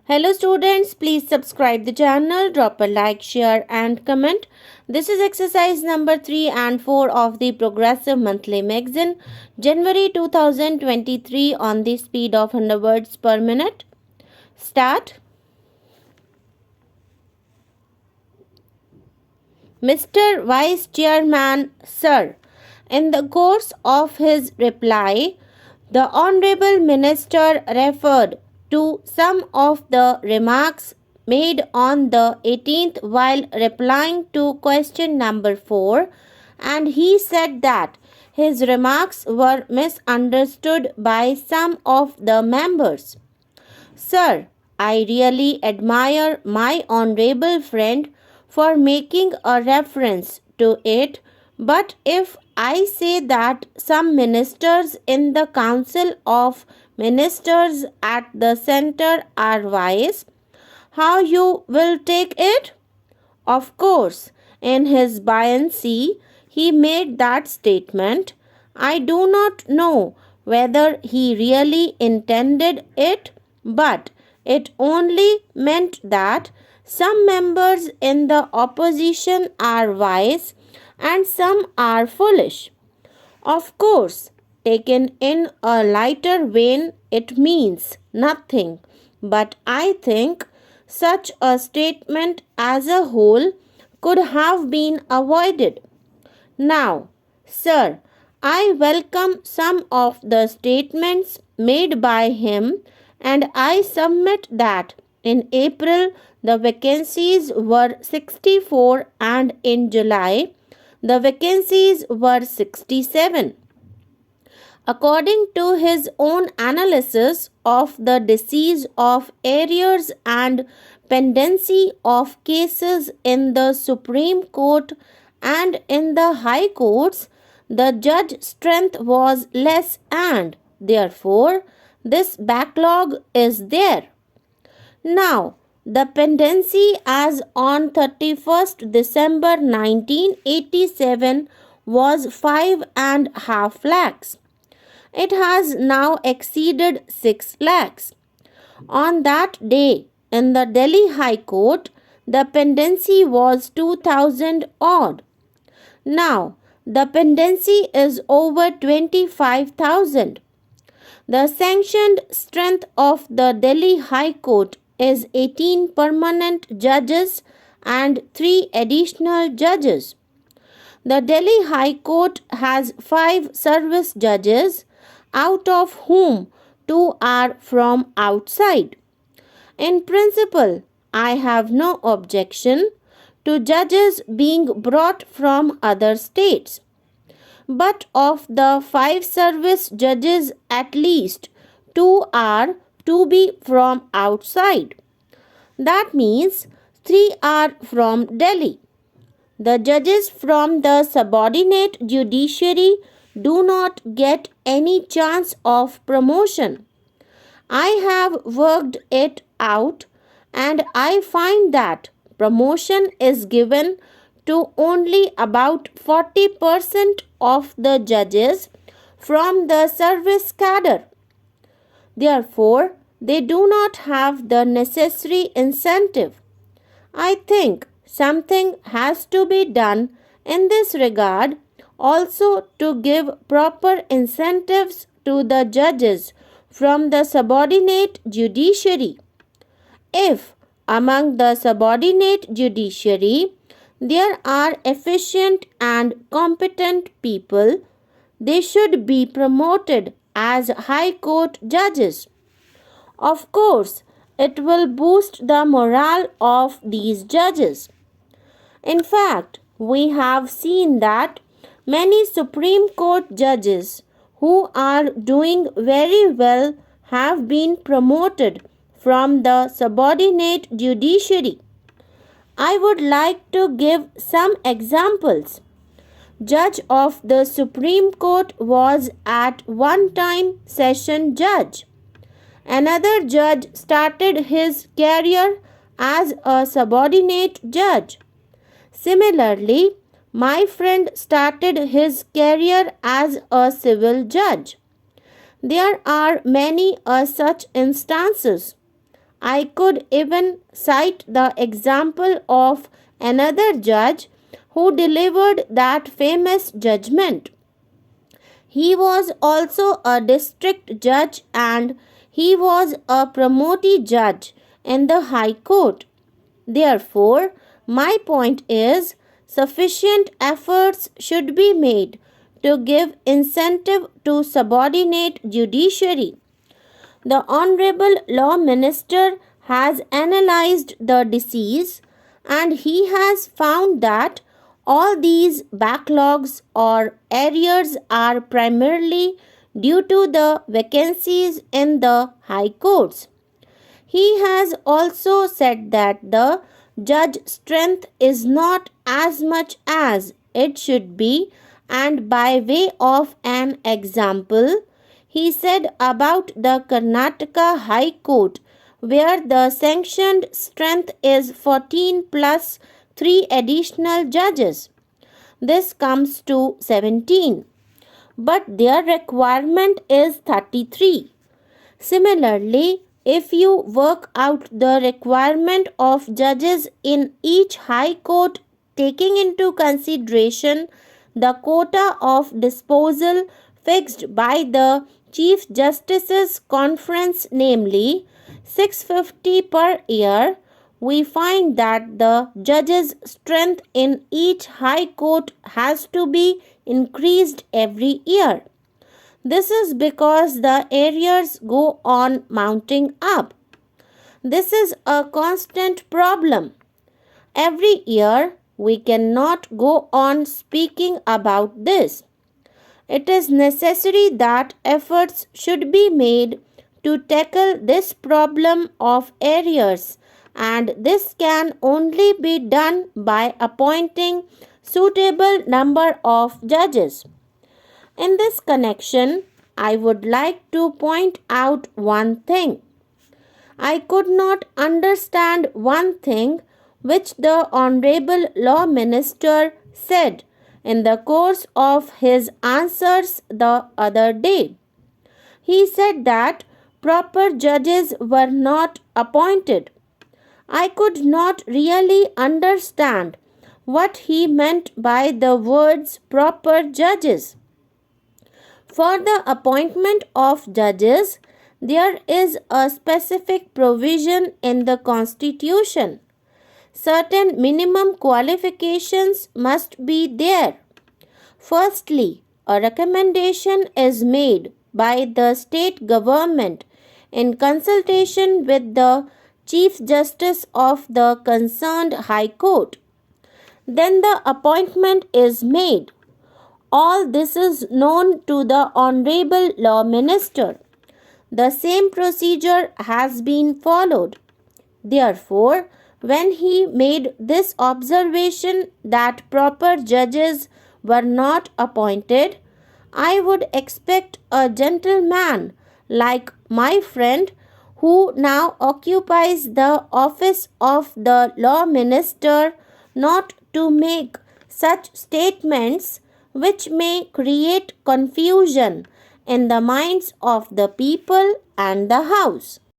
Hello students, please subscribe the channel, drop a like, share and comment. This is exercise number 3 and 4 of the Progressive Monthly Magazine, January 2023 on the speed of 100 words per minute. Start. Mr. Vice Chairman, Sir, in the course of his reply, the Honorable Minister referred to some of the remarks made on the 18th while replying to question number 4, and he said that his remarks were misunderstood by some of the members. Sir, I really admire my honorable friend for making a reference to it, but if I say that some ministers in the Council of Ministers at the center are wise, how you will take it? Of course, in his buoyancy, he made that statement. I do not know whether he really intended it, but it only meant that some members in the opposition are wise and some are foolish. Of course, taken in a lighter vein, it means nothing, but I think such a statement as a whole could have been avoided. Now, sir, I welcome some of the statements made by him and I submit that in April the vacancies were 64 and in July the vacancies were 67. According to his own analysis of the disease of arrears and pendency of cases in the Supreme Court and in the High Courts, the judge strength was less and therefore this backlog is there. Now, the pendency as on 31st December 1987 was 5.5 lakhs. It has now exceeded 6 lakhs. On that day, in the Delhi High Court, the pendency was 2000 odd. Now, the pendency is over 25,000. The sanctioned strength of the Delhi High Court is 18 permanent judges and 3 additional judges. The Delhi High Court has 5 service judges, out of whom 2 are from outside. In principle, I have no objection to judges being brought from other states. But of the 5 service judges, at least 2 are to be from outside. That means 3 are from Delhi. The judges from the subordinate judiciary do not get any chance of promotion. I have worked it out and I find that promotion is given to only about 40% of the judges from the service cadre. Therefore, they do not have the necessary incentive. I think something has to be done in this regard also to give proper incentives to the judges from the subordinate judiciary. If among the subordinate judiciary there are efficient and competent people, they should be promoted as High Court judges. Of course, it will boost the morale of these judges. In fact, we have seen that many Supreme Court judges who are doing very well have been promoted from the subordinate judiciary. I would like to give some examples. Judge of the Supreme Court was at one time session judge. Another judge started his career as a subordinate judge. Similarly, my friend started his career as a civil judge. There are many such instances. I could even cite the example of another judge who delivered that famous judgment. He was also a district judge and he was a promotee judge in the High Court. Therefore, my point is sufficient efforts should be made to give incentive to subordinate judiciary. The Honorable Law Minister has analyzed the disease and he has found that all these backlogs or arrears are primarily due to the vacancies in the high courts. He has also said that the judge strength is not as much as it should be, and by way of an example, he said about the Karnataka High Court, where the sanctioned strength is 14 plus 3 additional judges. This comes to 17, but their requirement is 33. Similarly, if you work out the requirement of judges in each high court taking into consideration the quota of disposal fixed by the Chief Justice's Conference, namely 650 per year, we find that the judges' strength in each high court has to be increased every year. This is because the arrears go on mounting up. This is a constant problem. Every year, we cannot go on speaking about this. It is necessary that efforts should be made to tackle this problem of arrears, and this can only be done by appointing suitable number of judges. In this connection, I would like to point out one thing. I could not understand one thing which the Honorable Law Minister said in the course of his answers the other day. He said that proper judges were not appointed. I could not really understand what he meant by the words proper judges. For the appointment of judges, there is a specific provision in the Constitution. Certain minimum qualifications must be there. Firstly, a recommendation is made by the state government in consultation with the Chief Justice of the concerned High Court. Then the appointment is made. All this is known to the Honorable Law Minister. The same procedure has been followed. Therefore, when he made this observation that proper judges were not appointed, I would expect a gentleman like my friend who now occupies the office of the law minister not to make such statements which may create confusion in the minds of the people and the house.